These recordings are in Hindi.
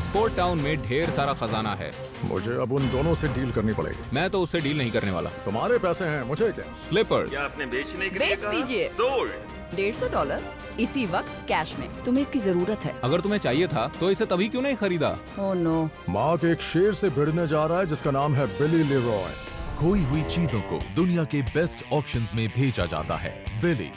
स्पोर्ट टाउन में ढेर सारा खजाना है। मुझे अब उन दोनों से डील करनी पड़ेगी। मैं तो उससे डील नहीं करने वाला। तुम्हारे पैसे हैं, मुझे क्या? स्लीपर्स। क्या आपने बेचने के लिए बेच दीजिए। सोल्ड। $150 इसी वक्त कैश में। तुम्हें इसकी जरूरत है। अगर तुम्हें चाहिए था तो इसे तभी क्यों नहीं खरीदा? Oh no. मार्क एक शेर से भिड़ने जा रहा है जिसका नाम है बिली लेरॉय। खोई हुई चीजों को दुनिया के बेस्ट ऑक्शंस में भेजा जाता है। बिली,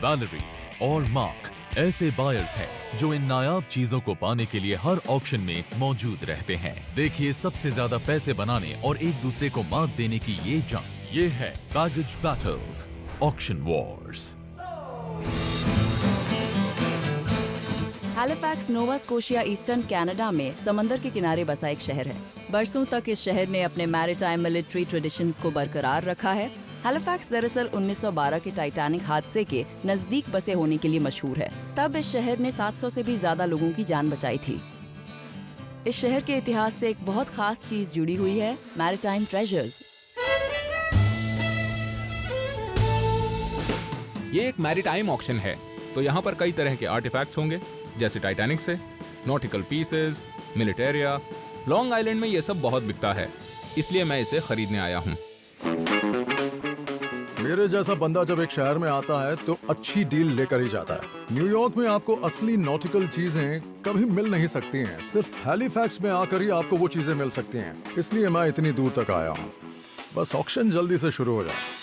वैलेरी और मार्क ऐसे बायर्स हैं जो इन नायाब चीजों को पाने के लिए हर ऑक्शन में मौजूद रहते हैं। देखिए सबसे ज्यादा पैसे बनाने और एक दूसरे को मात देने की ये जंग। ये है baggage battles, auction Wars. Halifax Nova Scotia eastern Canada में समंदर के किनारे बसा एक शहर है। बरसों तक इस शहर ने अपने मैरीटाइम मिलिट्री ट्रेडिशंस को बरकरार रखा है। हैलिफैक्स दरअसल 1912 के टाइटैनिक हादसे के नजदीक बसे होने के लिए मशहूर है। तब इस शहर ने 700 से भी ज्यादा लोगों की जान बचाई थी। इस शहर के इतिहास से एक बहुत खास चीज जुड़ी हुई है, मैरीटाइम ट्रेजर्स। ये एक मैरीटाइम ऑक्शन है, तो यहाँ पर कई तरह के आर्टिफैक्ट्स होंगे, जैसे टाइटैनिक से नॉटिकल पीसेस, मिलिटेरिया। लॉन्ग आइलैंड में ये सब बहुत बिकता है, इसलिए मैं इसे खरीदने आया हूँ। मेरे जैसा बंदा जब एक शहर में आता है तो अच्छी डील लेकर ही जाता है। न्यूयॉर्क में आपको असली नॉटिकल चीजें कभी मिल नहीं सकती हैं। सिर्फ हैलिफैक्स में आकर ही आपको वो चीजें मिल सकती हैं। इसलिए मैं इतनी दूर तक आया हूँ। बस ऑक्शन जल्दी से शुरू हो जाए।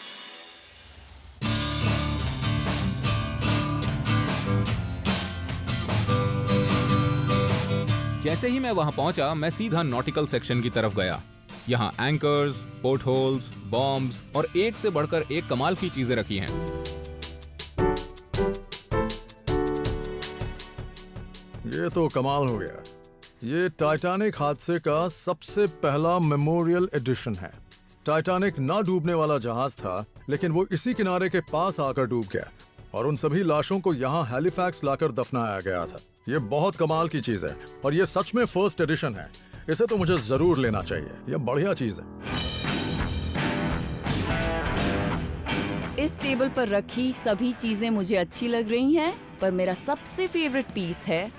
जैसे ही मैं वहां पहुंचा, मैं सीधा नॉटिकल सेक्शन की तरफ गया। यहाँ एंकर्स, पोर्ट होल्स, बॉम्ब्स और एक से बढ़कर एक कमाल की चीजें रखी हैं। ये तो कमाल हो गया। ये टाइटैनिक हादसे का सबसे पहला मेमोरियल एडिशन है। टाइटैनिक ना डूबने वाला जहाज था, लेकिन वो इसी किनारे के पास आकर डूब गया और उन सभी लाशों को यहाँ हैलिफैक्स लाकर दफनाया गया था। ये बहुत कमाल की चीज है और ये सच में फर्स्ट एडिशन है। इसे तो मुझे जरूर लेना चाहिए। ये बढ़िया चीज है। इस टेबल पर रखी सभी चीजें मुझे अच्छी लग रही हैं, पर मेरा सबसे फेवरेट पीस है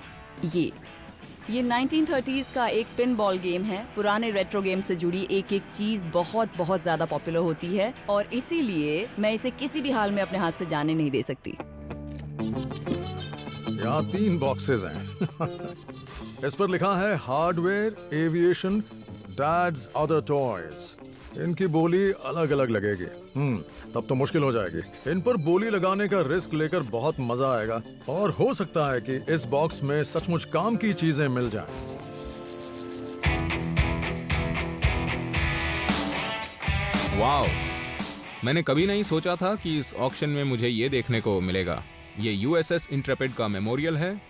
ये 1930s का एक पिन बॉल गेम है। पुराने रेट्रो गेम से जुड़ी एक एक चीज बहुत बहुत ज्यादा पॉपुलर होती है और इसीलिए मैं इसे किसी भी हाल में अपने हाथ से जाने नहीं दे सकती। यहाँ 3 बॉक्सेस हैं। इस पर लिखा है hardware, aviation, dads other toys. इनकी बोली अलग अलग लगेगी। तब तो मुश्किल हो जाएगी। इन पर बोली लगाने का रिस्क लेकर बहुत मजा आएगा और हो सकता है कि इस बॉक्स में सचमुच काम की चीजें मिल जाएं। वाओ, मैंने कभी नहीं सोचा था कि इस ऑक्शन में मुझे ये देखने को मिलेगा। ये यूएसएस इंट्रेपिड का मेमोरियल है।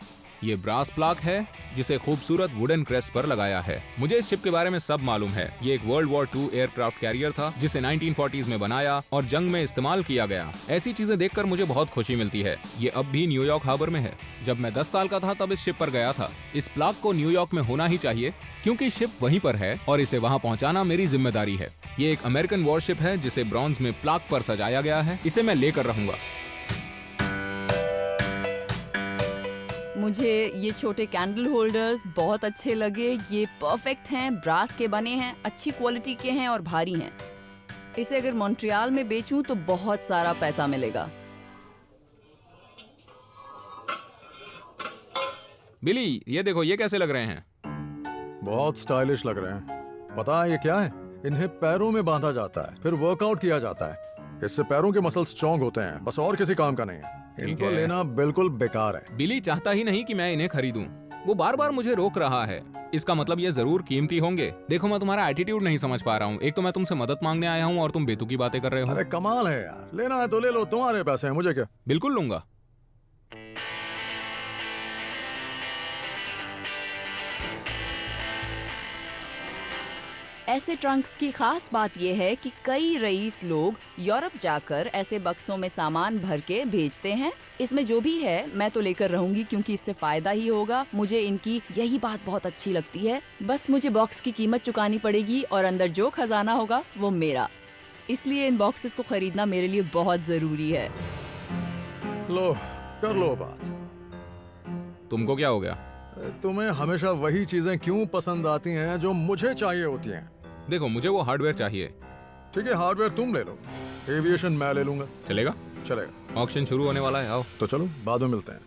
ये ब्रास प्लाक है जिसे खूबसूरत वुडन क्रेस्ट पर लगाया है। मुझे इस शिप के बारे में सब मालूम है। ये एक वर्ल्ड वॉर 2 एयरक्राफ्ट कैरियर था जिसे 1940s में बनाया और जंग में इस्तेमाल किया गया। ऐसी चीजें देखकर मुझे बहुत खुशी मिलती है। ये अब भी न्यूयॉर्क हार्बर में है। जब मैं 10 साल का था तब इस शिप पर गया था। इस प्लाक को न्यूयॉर्क में होना ही चाहिए क्योंकि शिप वहीं पर है और इसे वहां पहुंचाना मेरी जिम्मेदारी है। ये एक अमेरिकन वॉरशिप है जिसे ब्रॉन्ज में प्लाक पर सजाया गया है। इसे मैं लेकर रहूंगा। मुझे ये छोटे कैंडल होल्डर्स बहुत अच्छे लगे। ये परफेक्ट हैं, ब्रास के बने हैं, अच्छी क्वालिटी के हैं और भारी हैं। इसे अगर मॉन्ट्रियल में बेचूं तो बहुत सारा पैसा मिलेगा। बिली, ये देखो, ये कैसे लग रहे हैं? बहुत स्टाइलिश लग रहे हैं। पता है ये क्या है? इन्हें पैरों में बांधा जाता है, फिर वर्कआउट किया जाता है। इससे पैरों के मसल स्ट्रॉन्ग होते हैं, बस और किसी काम का नहीं है। इनको लेना बिल्कुल बेकार है। बिली चाहता ही नहीं कि मैं इन्हें खरीदूं। वो बार बार मुझे रोक रहा है। इसका मतलब ये जरूर कीमती होंगे। देखो, मैं तुम्हारा एटीट्यूड नहीं समझ पा रहा हूँ। एक तो मैं तुमसे मदद मांगने आया हूँ और तुम बेतुकी बातें कर रहे हो। अरे कमाल है यार। लेना है तो ले लो, तुम्हारे पैसे हैं, मुझे क्या। बिल्कुल लूंगा। ऐसे ट्रंक्स की खास बात यह है कि कई रईस लोग यूरोप जाकर ऐसे बक्सों में सामान भर के भेजते हैं। इसमें जो भी है मैं तो लेकर रहूंगी क्योंकि इससे फायदा ही होगा। मुझे इनकी यही बात बहुत अच्छी लगती है। बस मुझे बॉक्स की कीमत चुकानी पड़ेगी और अंदर जो खजाना होगा वो मेरा। इसलिए इन बॉक्सेस को खरीदना मेरे लिए बहुत जरूरी है। लो, कर लो बात। तुमको क्या हो गया? तुम्हें हमेशा वही चीजें क्यों पसंद आती हैं जो मुझे चाहिए होती हैं? देखो, मुझे वो हार्डवेयर चाहिए। ठीक है, हार्डवेयर तुम ले लो, एविएशन मैं ले लूंगा। चलेगा? चलेगा। ऑक्शन शुरू होने वाला है, आओ। तो चलो बाद में मिलते हैं।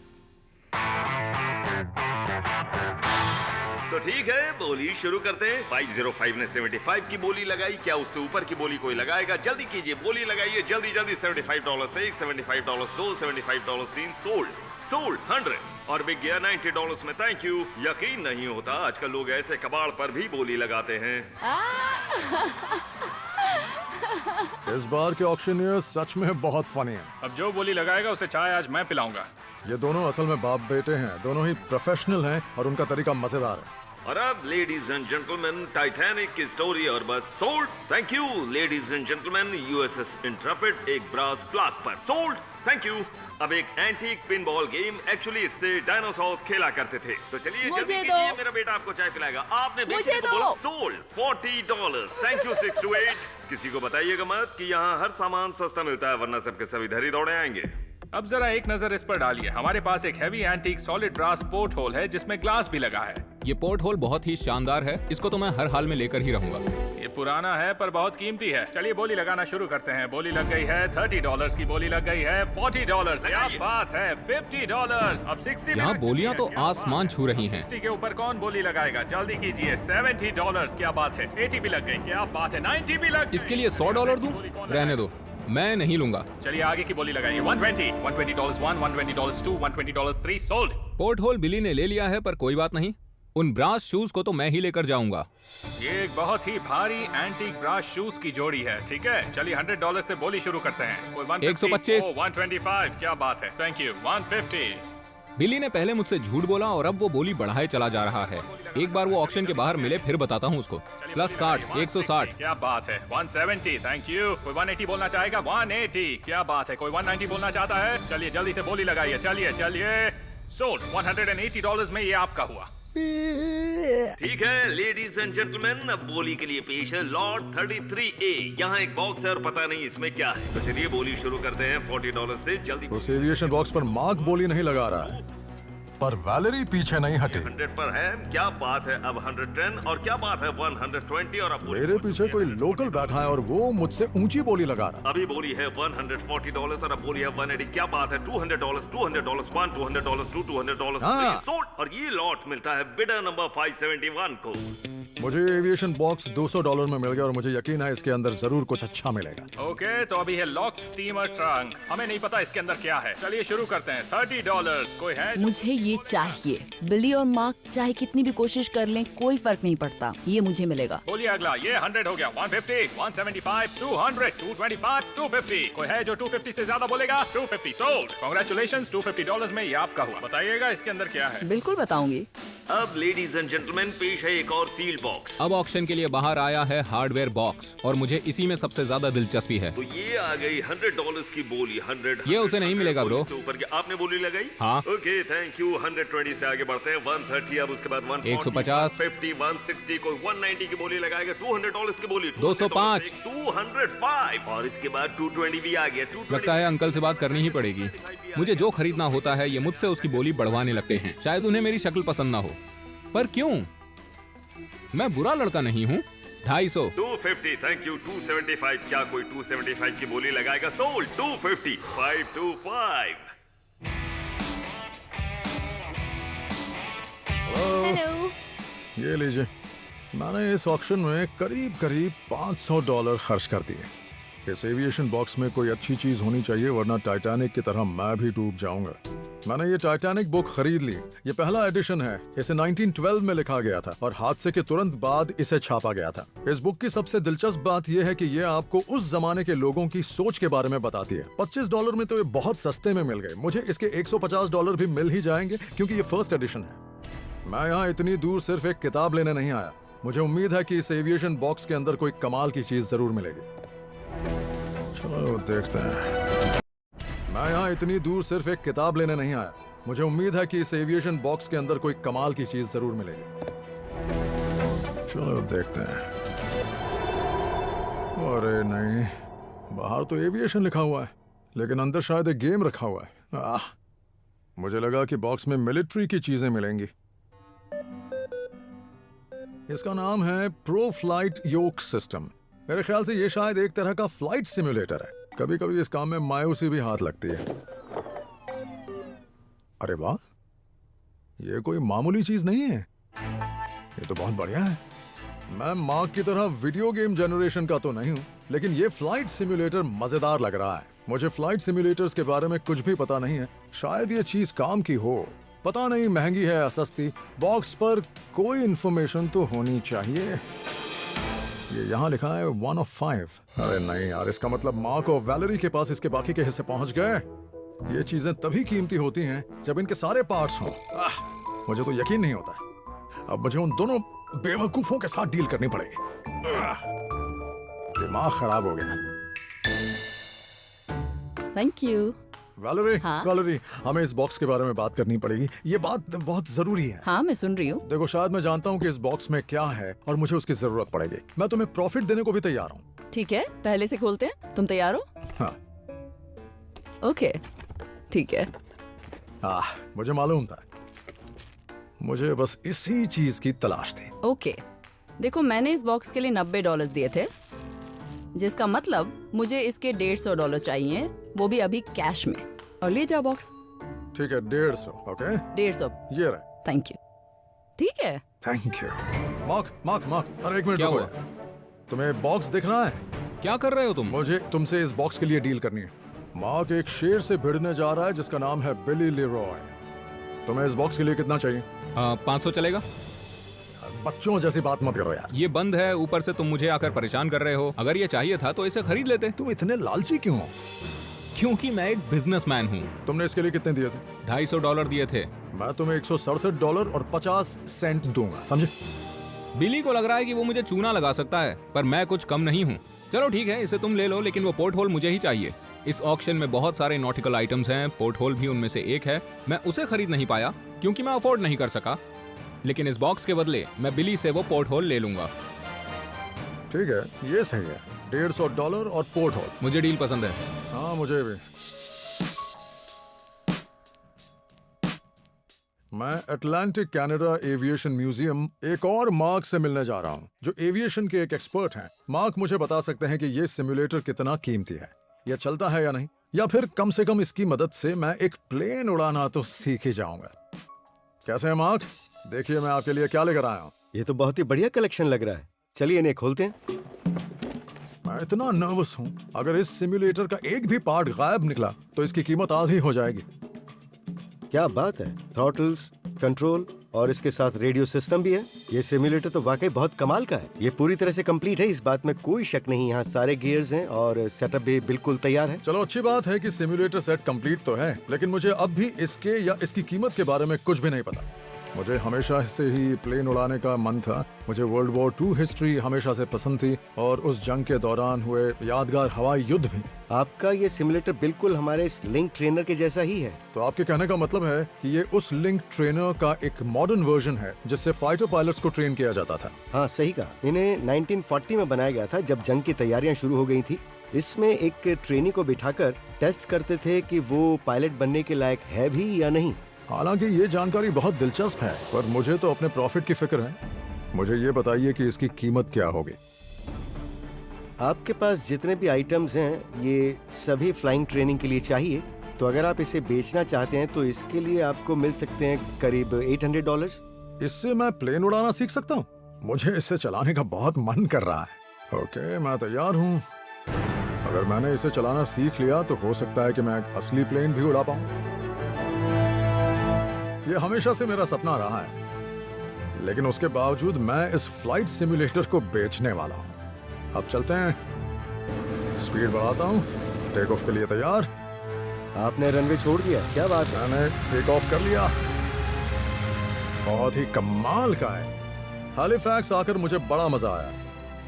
तो ठीक है, बोली शुरू करते हैं। 505 ने 75 की बोली लगाई, क्या उससे ऊपर की बोली कोई लगाएगा? जल्दी कीजिए, बोली लगाइए जल्दी जल्दी। $75 से एक, $75 दो, $75 तीन, सोल्ड 100 और बिक गया $90 में। Thank you. यकीन नहीं होता, आजकल लोग ऐसे कबाड़ पर भी बोली लगाते हैं। इस बार के ऑक्शनियर सच में बहुत फनी हैं। अब जो बोली लगाएगा उसे चाय आज मैं पिलाऊंगा। ये दोनों असल में बाप बेटे हैं, दोनों ही प्रोफेशनल हैं और उनका तरीका मजेदार है। और अब लेडीज एंड जेंटलमैन, टाइटैनिक की स्टोरी और बस sold. Thank you ladies and gentleman, USS Intrepid एक ब्रास प्लाक पर सोल्ड। Thank you. अब एक एंटीक पिनबॉल गेम, एक्चुअली इससे डायनासोर्स खेला करते थे। तो चलिए मुझे जल्दी दो। कीजिए, मेरा बेटा आपको चाय पिलाएगा। आपने मुझे बेटे को दो। बोला सोल्ड $40। Thank you 6 to 8। किसी को बताइएगा मत कि यहाँ हर सामान सस्ता मिलता है, वरना सबके सभी इधर ही दौड़े आएंगे। अब जरा एक नजर इस पर डालिए। हमारे पास एक heavy antique solid brass porthole है जिसमें ग्लास भी लगा है। ये पोर्ट होल बहुत ही शानदार है, इसको तो मैं हर हाल में लेकर ही रहूंगा। ये पुराना है पर बहुत कीमती है। चलिए बोली लगाना शुरू करते हैं। बोली लग गई है $30 की, बोली लग गई है $40। क्या बात है, $50। अब 60 यहाँ बोलियां तो आसमान छू रही हैं। 60 के ऊपर कौन बोली लगाएगा? जल्दी कीजिए। $70। क्या बात है, 80 भी लग गई। क्या बात है, 90 भी लग गई। इसके लिए $100 दूं? रहने दो, मैं नहीं लूंगा। चलिए आगे की बोली लगाइए। $120, $120 1, $120 2, $120 3, सोल्ड। पोर्ट होल बिली ने ले लिया है, पर कोई बात नहीं, उन ब्रास शूज को तो मैं ही लेकर जाऊंगा। ये एक बहुत ही भारी एंटीक ब्रास शूज की जोड़ी है। ठीक है, चलिए $100 से बोली शुरू करते हैं। कोई 125। 125। क्या बात है, थैंक यू। 150। बिली ने पहले मुझसे झूठ बोला और अब वो बोली बढ़ाए चला जा रहा है। एक बार वो ऑक्शन के बाहर मिले फिर बताता हूँ उसको। प्लस 60, 160। क्या बात है, 170। Thank you. कोई 180 बोलना चाहेगा? 180। क्या बात है, कोई 190 बोलना चाहता है? चलिए जल्दी से बोली लगाइए। चलिए सोल्ड। $180 में ये आपका हुआ। ठीक है लेडीज एंड जेंटलमैन, अब बोली के लिए पेश है लॉर्ड 33A। यहाँ एक बॉक्स है और पता नहीं इसमें क्या है। तो चलिए बोली शुरू करते हैं $40 से। जल्दी। उस एविएशन बॉक्स पर मार्क बोली नहीं लगा रहा है, पर वैलेरी पीछे नहीं हटी। 100 पर है। क्या बात है, अब 110 और क्या बात है 120 और अब मेरे पीछे कोई लोकल बैठा है और वो मुझसे ऊंची बोली लगा रहा है। अभी बोली है $140 और अब बोली है 180। क्या बात है, $200 $200 1, $200 2, $200 हाँ। 3 सोल्ड। और ये लॉट मिलता है बिडर नंबर 571 को। मुझे एविएशन बॉक्स $200 में मिल गया और मुझे यकीन है इसके अंदर जरूर कुछ अच्छा मिलेगा। ओके, तो अभी है लॉक स्टीमर ट्रंक। हमें नहीं पता इसके अंदर क्या है। चलिए शुरू करते हैं। $30। कोई है? मुझे ये चाहिए। बिली और मार्क चाहे कितनी भी कोशिश कर लें, कोई फर्क नहीं पड़ता, ये मुझे मिलेगा। बोलिए अगला। ये 100 हो गया। 150, 175, 200, 225, 250। कोई है जो 250 से ज्यादा बोलेगा? 250 सोल्ड। कांग्रेचुलेशंस, $250 में ये आपका हुआ। बताइएगा इसके अंदर क्या है। बिल्कुल बताऊंगी। अब लेडीज एंड जेंटलमैन पेश है एक और सील बॉक्स। अब ऑक्शन के लिए बाहर आया है हार्डवेयर बॉक्स और मुझे इसी में सबसे ज्यादा दिलचस्पी है। तो ये आ गई $100 की बोली। 100 ये उसे नहीं मिलेगा ब्रो। से ऊपर की आपने बोली लगाई? हाँ। Okay thank you. 120 से आगे बढ़ते हैं। 130, अब उसके बाद 140, 150, 150, 160, कोई 190 की बोली लगाएगा। $200 की बोली। 205, 205 और इसके बाद 220 भी आ गया। 220 लगता है अंकल से बात करनी ही पड़ेगी। मुझे जो खरीदना होता है ये मुझसे उसकी बोली बढ़वाने लगते हैं। शायद उन्हें मेरी शक्ल पसंद ना हो, पर क्यों? मैं बुरा लड़का नहीं हूँ। 250, 250 थैंक यू। 275, क्या कोई 275 की बोली लगाएगा? सोल्ड। 250, 525। हेलो। ये लीजिए, मैंने इस ऑक्शन में करीब $500 खर्च कर दिए। इस एविएशन बॉक्स में कोई अच्छी चीज होनी चाहिए, वरना टाइटैनिक की तरह मैं भी डूब जाऊंगा। मैंने ये टाइटैनिक बुक खरीद ली। ये पहला एडिशन है। इसे 1912 में लिखा गया था और हादसे के तुरंत बाद इसे छापा गया था। इस बुक की सबसे दिलचस्प बात यह है कि ये आपको उस जमाने के लोगों की सोच के बारे में बताती है। $25 में तो ये बहुत सस्ते में मिल गए। मुझे इसके $150 भी मिल ही जाएंगे क्योंकि ये फर्स्ट एडिशन है। मैं यहाँ इतनी दूर सिर्फ एक किताब लेने नहीं आया। मुझे उम्मीद है कि इस एविएशन बॉक्स के अंदर कोई कमाल की चीज जरूर मिलेगी। चलो देखते हैं। मैं यहाँ इतनी दूर सिर्फ एक किताब लेने नहीं आया। मुझे उम्मीद है कि इस एविएशन बॉक्स के अंदर कोई कमाल की चीज जरूर मिलेगी। चलो देखते हैं। अरे नहीं, बाहर तो एविएशन लिखा हुआ है, लेकिन अंदर शायद एक गेम रखा हुआ है। मुझे लगा कि बॉक्स में मिलिट्री की चीजें मिलेंगी। इसका नाम है प्रो फ्लाइट योक सिस्टम। मेरे ख्याल से ये शायद एक तरह का फ्लाइट सिम्युलेटर है। कभी कभी इस काम में मायूसी भी हाथ लगती है। अरे वाह, ये कोई मामूली चीज नहीं है, ये तो बहुत बढ़िया है। मैं मार्क की तरह वीडियो गेम जनरेशन का तो नहीं हूँ, लेकिन ये फ्लाइट सिम्युलेटर मजेदार लग रहा है। मुझे फ्लाइट सिम्युलेटर्स के बारे में कुछ भी पता नहीं है। शायद ये चीज काम की हो, पता नहीं महंगी है या सस्ती। बॉक्स पर कोई इंफॉर्मेशन तो होनी चाहिए। ये यहाँ लिखा है 1 of 5। अरे नहीं यार, इसका मतलब मार्क और वैलेरी के पास इसके बाकी के हिस्से पहुंच गए। ये चीजें तभी कीमती होती हैं जब इनके सारे पार्ट्स हों। मुझे तो यकीन नहीं होता। अब मुझे उन दोनों बेवकूफों के साथ डील करनी पड़ेगी। दिमाग खराब हो गया। Thank you. वैलेरी, हाँ? वैलेरी, हमें इस बॉक्स के बारे में बात करनी पड़ेगी। ये बात बहुत जरूरी है। हाँ, मैं सुन रही हूँ। देखो, शायद मैं जानता हूँ कि इस बॉक्स में क्या है और मुझे उसकी जरूरत पड़ेगी। मैं तुम्हें प्रॉफिट देने को भी तैयार हूँ। ठीक है, पहले से खोलते हैं। तुम तैयार हो? हाँ। ओके, ठीक है। मुझे मालूम था। मुझे बस इसी चीज की तलाश थी। ओके, देखो मैंने इस बॉक्स के लिए $90 दिए थे, जिसका मतलब मुझे इसके $150 चाहिए, वो भी अभी कैश में। और ले जाओ बॉक्स। ठीक है, 150। ओके, 150। ये रहे। Thank you. ठीक है। Thank you. मार्क, अरे एक मिनट क्या रुको हुआ? यार। तुम्हें बॉक्स दिखना है? क्या कर रहे हो तुम? मुझे तुमसे इस बॉक्स के लिए डील करनी है। मार्क एक शेर से भिड़ने जा रहा है जिसका नाम है बिली लेरॉय। तुम्हें इस बॉक्स के लिए कितना चाहिए? 500 चलेगा? बच्चों जैसी बात मत करो यार। ये बंद है, ऊपर से तुम मुझे आकर परेशान कर रहे हो। अगर ये चाहिए था तो इसे खरीद लेते। तुम इतने लालची क्यों हो? क्योंकि मैं एक बिजनेसमैन हूँ। तुमने इसके लिए कितने दिए थे? $250 दिए थे। मैं तुम्हें $167.50 दूंगा, समझे? बिली को लग रहा है कि वो मुझे चूना लगा सकता है, पर मैं कुछ कम नहीं हूँ। चलो ठीक है, इसे तुम ले लो, लेकिन वो पोर्ट होल मुझे ही चाहिए। इस ऑक्शन में बहुत सारे नॉटिकल आइटम्स हैं, पोर्ट होल भी उनमें से एक है। मैं उसे खरीद नहीं पाया क्योंकि मैं अफोर्ड नहीं कर सका, लेकिन इस बॉक्स के बदले मैं बिली से वो पोर्ट होल ले लूंगा। ठीक है, ये सही है। $150 और पोर्ट होल। मुझे डील पसंद है। हाँ, मुझे भी। मैं अटलांटिक कनाडा एविएशन म्यूजियम एक और मार्क से मिलने जा रहा हूँ, जो एविएशन के एक एक्सपर्ट हैं। मार्क मुझे बता सकते हैं कि ये सिम्युलेटर कितना कीमती है, यह चलता है या नहीं, या फिर कम से कम इसकी मदद से मैं एक प्लेन उड़ाना तो सीख ही जाऊंगा। कैसे हैं मार्क? देखिए मैं आपके लिए क्या लेकर आया हूँ। ये तो बहुत ही बढ़िया कलेक्शन लग रहा है। चलिए इन्हें खोलते हैं। मैं इतना नर्वस हूँ, अगर इस सिम्युलेटर का एक भी पार्ट गायब निकला तो इसकी कीमत आधी हो जाएगी। क्या बात है, थ्रॉटल्स, कंट्रोल और इसके साथ रेडियो सिस्टम भी है। ये सिम्युलेटर तो वाकई बहुत कमाल का है। ये पूरी तरह से कंप्लीट है, इस बात में कोई शक नहीं। यहाँ सारे गियर्स हैं और सेटअप भी बिल्कुल तैयार है। चलो अच्छी बात है कि सिम्युलेटर सेट कंप्लीट तो है, लेकिन मुझे अब भी इसके या इसकी कीमत के बारे में कुछ भी नहीं पता। मुझे हमेशा से ही प्लेन उड़ाने का मन था। मुझे वर्ल्ड वॉर 2 हिस्ट्री हमेशा से पसंद थी और उस जंग के दौरान हुए यादगार हवाई युद्ध भी। आपका ये सिम्युलेटर बिल्कुल हमारे इस लिंक ट्रेनर के जैसा ही है। तो आपके कहने का मतलब है कि ये उस लिंक ट्रेनर का एक मॉडर्न वर्जन है जिससे फाइटर पायलट्स को ट्रेन किया जाता था। हाँ सही कहा। इन्हें 1940 में बनाया गया था, जब जंग की तैयारियां शुरू हो गई थी। इसमें एक ट्रेनी को बिठाकर टेस्ट करते थे कि वो पायलट बनने के लायक है भी या नहीं। हालांकि ये जानकारी बहुत दिलचस्प है, पर मुझे तो अपने प्रॉफिट की फिक्र है। मुझे ये बताइए कि इसकी कीमत क्या होगी। आपके पास जितने भी आइटम्स हैं ये सभी फ्लाइंग ट्रेनिंग के लिए चाहिए, तो अगर आप इसे बेचना चाहते हैं तो इसके लिए आपको मिल सकते हैं करीब $800। इससे मैं प्लेन उड़ाना सीख सकता हूँ? मुझे इसे चलाने का बहुत मन कर रहा है। ओके, मैं तैयार हूँ। अगर मैंने इसे चलाना सीख लिया तो हो सकता है कि मैं एक असली प्लेन भी उड़ा पाऊँ। ये हमेशा से मेरा सपना रहा है, लेकिन उसके बावजूद मैं इस फ्लाइट सिम्युलेटर को बेचने वाला हूँ। अब चलते हैं, स्पीड बढ़ाता हूँ। टेक ऑफ के लिए तैयार? आपने रनवे छोड़ दिया? क्या बात है। मैंने टेक ऑफ कर लिया। बहुत ही कमाल का है। हैलिफैक्स आकर मुझे बड़ा मजा आया।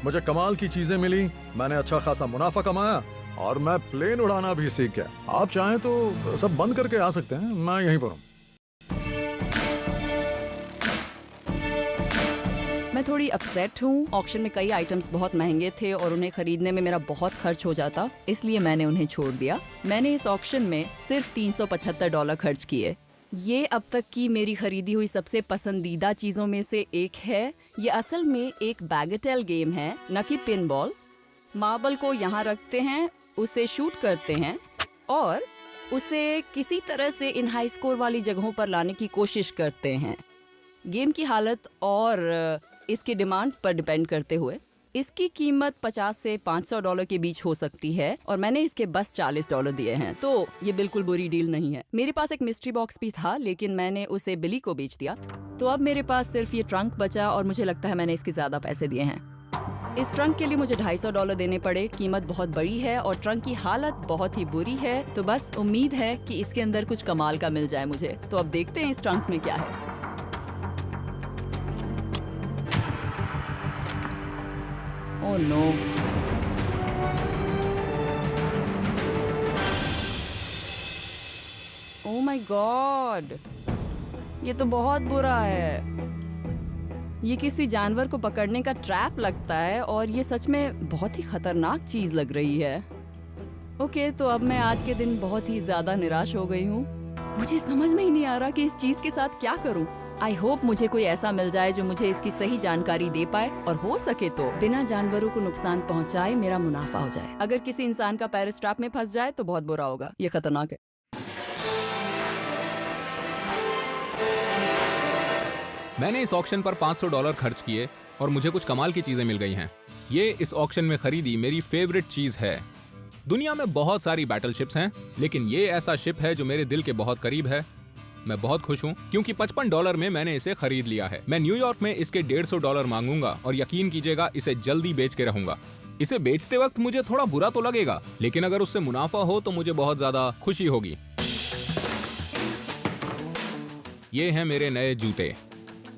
मुझे कमाल की चीजें मिली, मैंने अच्छा खासा मुनाफा कमाया और मैं प्लेन उड़ाना भी सीख गया। आप चाहें तो सब बंद करके आ सकते हैं, मैं यहीं पर हूँ। मैं थोड़ी अपसेट हूँ। ऑक्शन में कई आइटम्स बहुत महंगे थे और उन्हें खरीदने में मेरा बहुत खर्च हो जाता, इसलिए मैंने उन्हें छोड़ दिया। मैंने इस ऑक्शन में सिर्फ $375 खर्च किए। ये अब तक की मेरी खरीदी हुई सबसे पसंदीदा चीजों में से एक है। ये असल में एक बैगेटेल गेम है, न कि पिन बॉल। मार्बल को यहाँ रखते हैं, उसे शूट करते हैं और उसे किसी तरह से इन हाई स्कोर वाली जगहों पर लाने की कोशिश करते हैं। गेम की हालत और इसकी डिमांड पर डिपेंड करते हुए इसकी कीमत $50 से $500 के बीच हो सकती है और मैंने इसके बस $40 दिए हैं, तो ये बिल्कुल बुरी डील नहीं है। मेरे पास एक मिस्ट्री बॉक्स भी था, लेकिन मैंने उसे बिली को बेच दिया, तो अब मेरे पास सिर्फ ये ट्रंक बचा और मुझे लगता है मैंने इसके ज्यादा पैसे दिए हैं। इस ट्रंक के लिए मुझे $250 देने पड़े। कीमत बहुत बड़ी है और ट्रंक की हालत बहुत ही बुरी है, तो बस उम्मीद है कि इसके अंदर कुछ कमाल का मिल जाए मुझे। तो अब देखते हैं इस ट्रंक में क्या है। Oh no, oh my god, ये तो बहुत बुरा है। ये किसी जानवर को पकड़ने का ट्रैप लगता है और ये सच में बहुत ही खतरनाक चीज लग रही है। ओके, तो अब मैं आज के दिन बहुत ही ज्यादा निराश हो गई हूँ। मुझे समझ में ही नहीं आ रहा कि इस चीज के साथ क्या करूँ। आई होप मुझे कोई ऐसा मिल जाए जो मुझे इसकी सही जानकारी दे पाए और हो सके तो बिना जानवरों को नुकसान पहुँचाए मेरा मुनाफा हो जाए। अगर किसी इंसान का पैर स्ट्रैप में फंस जाए तो बहुत बुरा होगा, ये खतरनाक है। मैंने इस ऑक्शन पर $500 खर्च किए और मुझे कुछ कमाल की चीजें मिल गई हैं। ये इस ऑक्शन में खरीदी मेरी फेवरेट चीज है। दुनिया में बहुत सारी बैटल शिप्स हैं, लेकिन ये ऐसा शिप है जो मेरे दिल के बहुत करीब है। मैं बहुत खुश हूँ क्योंकि $55 में मैंने इसे खरीद लिया है। मैं न्यूयॉर्क में इसके $150 मांगूंगा और यकीन कीजिएगा इसे जल्दी बेच के रहूंगा। इसे बेचते वक्त मुझे थोड़ा बुरा तो लगेगा, लेकिन अगर उससे मुनाफा हो तो मुझे बहुत ज्यादा खुशी होगी। ये हैं मेरे नए जूते।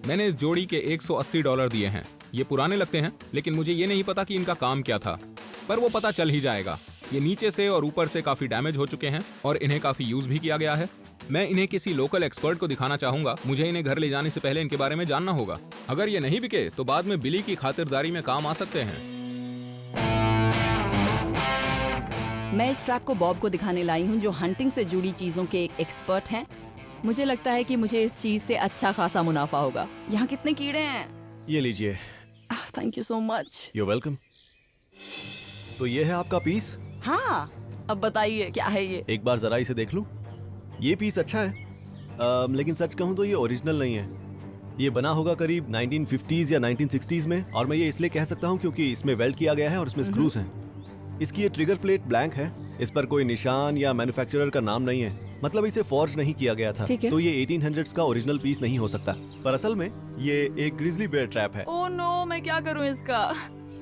मैंने इस जोड़ी के $180 दिए हैं। ये पुराने लगते हैं, लेकिन मुझे ये नहीं पता कि इनका काम क्या था, पर वो पता चल ही जाएगा। ये नीचे से और ऊपर से काफी डैमेज हो चुके हैं और इन्हें काफी यूज भी किया गया है। मैं इन्हें किसी लोकल एक्सपर्ट को दिखाना चाहूंगा। मुझे इन्हें घर ले जाने से पहले इनके बारे में जानना होगा। अगर ये नहीं बिके तो बाद में बिली की खातिरदारी में काम आ सकते हैं। मैं इस ट्रैप को बॉब को दिखाने लाई हूँ, जो हंटिंग से जुड़ी चीजों के एक एक्सपर्ट हैं। मुझे लगता है कि मुझे इस चीज से अच्छा खासा मुनाफा होगा। यहाँ कितने कीड़े हैं? ये लीजिए। Thank you so much. You welcome. तो ये है आपका पीस। हाँ, अब बताइए क्या है ये? एक बार जरा इसे देख लूं। ये पीस अच्छा है, लेकिन सच कहूं तो ये ओरिजिनल नहीं है। ये बना होगा करीब 1950s या 1960s में, और मैं ये इसलिए कह सकता हूं क्योंकि इसमें वेल्ड किया गया है और इसमें स्क्रूज हैं। इसकी ये ट्रिगर प्लेट ब्लैंक है, इस पर कोई निशान या मैन्युफैक्चरर का नाम नहीं है, मतलब इसे फॉर्ज नहीं किया गया था। तो ये 1800s का ओरिजिनल पीस नहीं हो सकता, पर असल में ये एक ग्रिजली बेयर ट्रैप है। ओह नो, मैं क्या करूं इसका?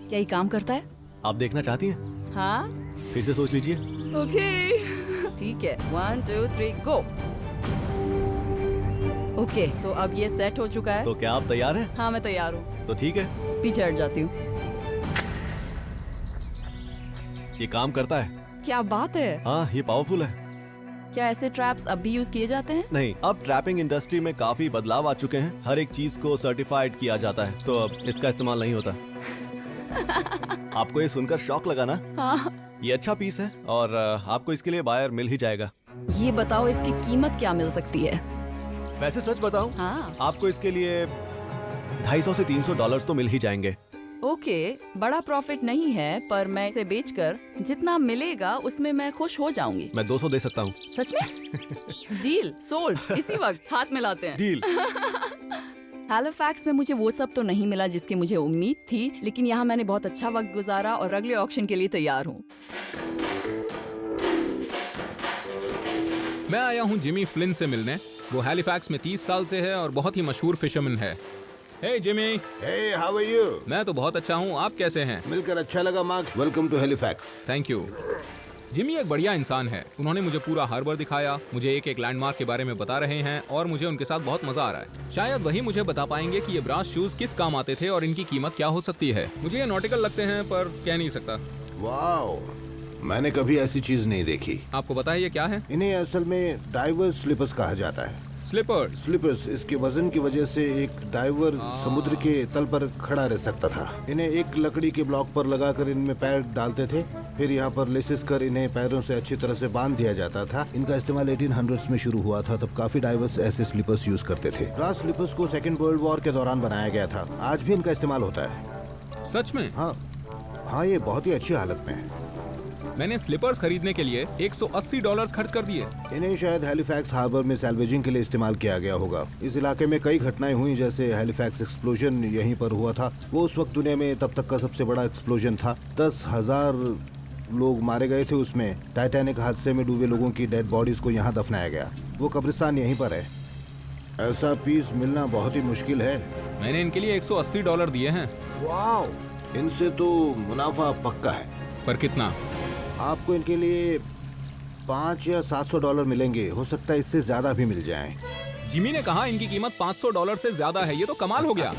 क्या ये काम करता है? आप देखना चाहती हैं? हाँ, फिर से सोच लीजिए। ओके, ठीक है। 1 2 3 गो। ओके, तो अब ये सेट हो चुका है। तो क्या आप तैयार हैं? हाँ, मैं तैयार हूँ। तो ठीक है, पीछे हट जाती हूँ। ये काम करता है। क्या बात है? हाँ, ये पावरफुल है। क्या ऐसे ट्रैप्स अब भी यूज किए जाते हैं? नहीं, अब ट्रैपिंग इंडस्ट्री में काफी बदलाव आ चुके हैं। हर एक चीज को सर्टिफाइड किया जाता है, तो अब इसका इस्तेमाल नहीं होता। आपको ये सुनकर शॉक लगा ना? हाँ। ये अच्छा पीस है और आपको इसके लिए बायर मिल ही जाएगा। ये बताओ, इसकी कीमत क्या मिल सकती है? वैसे सच बताऊं, हाँ। आपको इसके लिए $250 से $300 तो मिल ही जाएंगे। ओके, बड़ा प्रॉफिट नहीं है, पर मैं इसे बेचकर जितना मिलेगा उसमें मैं खुश हो जाऊंगी। मैं 200 दे सकता हूँ। सच में? Deal sold. इसी वक्त हाथ मिलाते हैं। डील। हैलिफैक्स में मुझे वो सब तो नहीं मिला जिसकी मुझे उम्मीद थी, लेकिन यहाँ मैंने बहुत अच्छा वक्त गुजारा और अगले ऑक्शन के लिए तैयार हूँ। मैं आया हूँ जिमी फ्लिन से मिलने। वो हैलिफैक्स में 30 साल से है और बहुत ही मशहूर फिशरमैन है। Hey Jimmy. Hey, how are you? मैं तो बहुत अच्छा हूँ, आप कैसे हैं? मिलकर अच्छा लगा Mark. Welcome to Halifax. Thank you. Jimmy एक बढ़िया इंसान है। उन्होंने मुझे पूरा हार्बर दिखाया, मुझे एक एक लैंडमार्क के बारे में बता रहे हैं और मुझे उनके साथ बहुत मजा आ रहा है। शायद वही मुझे बता पाएंगे कि ये ब्रास शूज किस काम आते थे और इनकी कीमत क्या हो सकती है। मुझे ये नॉटिकल लगते हैं, पर कह नहीं सकता। वाओ, मैंने कभी ऐसी चीज नहीं देखी। आपको पता है ये क्या है? इन्हें असल में डाइवर्स स्लीपर्स कहा जाता है। स्लीपर्स। स्लीपर्स, इसके वजन की वजह से एक डाइवर समुद्र के तल पर खड़ा रह सकता था। इन्हें एक लकड़ी के ब्लॉक पर लगाकर इनमें पैर डालते थे, फिर यहाँ पर लेसेस कर इन्हें पैरों से अच्छी तरह से बांध दिया जाता था। इनका इस्तेमाल 1800s में शुरू हुआ था, तब काफी डाइवर्स ऐसे स्लीपर्स यूज करते थे। ब्रास स्लीपर्स को सेकेंड वर्ल्ड वॉर के दौरान बनाया गया था, आज भी इनका इस्तेमाल होता है। सच में? हाँ, ये बहुत ही अच्छी हालत में है। मैंने स्लीपर्स खरीदने के लिए $180 खर्च कर दिए। इन्हें शायद हैलिफैक्स हार्बर में सैल्वेजिंग के लिए इस्तेमाल किया गया होगा। इस इलाके में कई घटनाएं हुई, जैसे हैलिफैक्स एक्सप्लोजन यहीं पर हुआ था। वो उस वक्त दुनिया में तब तक का सबसे बड़ा एक्सप्लोजन था। 10,000 लोग मारे गए थे उसमें। टाइटैनिक हादसे में डूबे लोगों की डेड बॉडीज को यहाँ दफनाया गया। वो कब्रिस्तान यहीं पर है। ऐसा पीस मिलना बहुत ही मुश्किल है। मैंने इनके लिए $180 दिए हैं। वाओ, इनसे तो मुनाफा पक्का है। पर कितना? आपको इनके लिए $500 या $700 मिलेंगे, हो सकता है इससे ज्यादा भी मिल जाएं। जिमी ने कहा इनकी कीमत $500 से ज्यादा है। ये तो कमाल हो गया।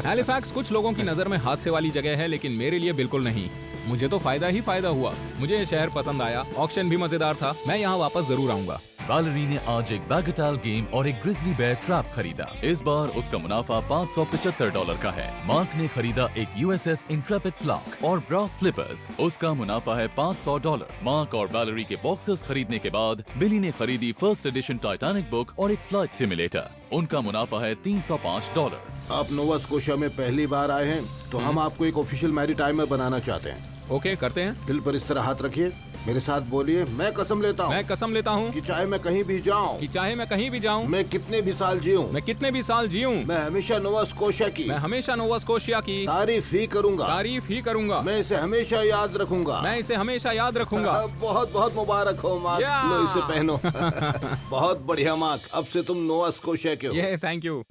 हैलिफैक्स कुछ लोगों की नजर में हादसे वाली जगह है, लेकिन मेरे लिए बिल्कुल नहीं। मुझे तो फायदा ही फायदा हुआ। मुझे ये शहर पसंद आया, ऑक्शन भी मजेदार था। मैं यहाँ वापस जरूर आऊंगा। वैलेरी ने आज एक बैगेटाल गेम और एक ग्रिजली बेयर ट्रैप खरीदा। इस बार उसका मुनाफा $575 का है। मार्क ने खरीदा एक USS इंट्रेपिड प्लाक और ब्रास स्लीपर्स। उसका मुनाफा है $500। मार्क और वैलेरी के बॉक्सेस खरीदने के बाद बिली ने खरीदी फर्स्ट एडिशन टाइटैनिक बुक और एक फ्लाइट सिमुलेटर। उनका मुनाफा है $305। आप नोवा स्कोशिया में पहली बार आए हैं, तो हम आपको एक ऑफिशियल मैरीटाइमर बनाना चाहते हैं। ओके, करते हैं। दिल पर इस तरह हाथ रखिए, मेरे साथ बोलिए, मैं कसम लेता हूँ। मैं कसम लेता हूँ कि चाहे मैं कहीं भी जाऊँ, मैं कितने भी साल जीऊँ, मैं हमेशा नोवा स्कोशिया की तारीफ ही करूँगा। मैं इसे हमेशा याद रखूंगा। बहुत बहुत मुबारक हो मार्क। लो इसे पहनो। बहुत बढ़िया मार्क, अब से तुम नोवा स्कोशिया के हो। Thank you.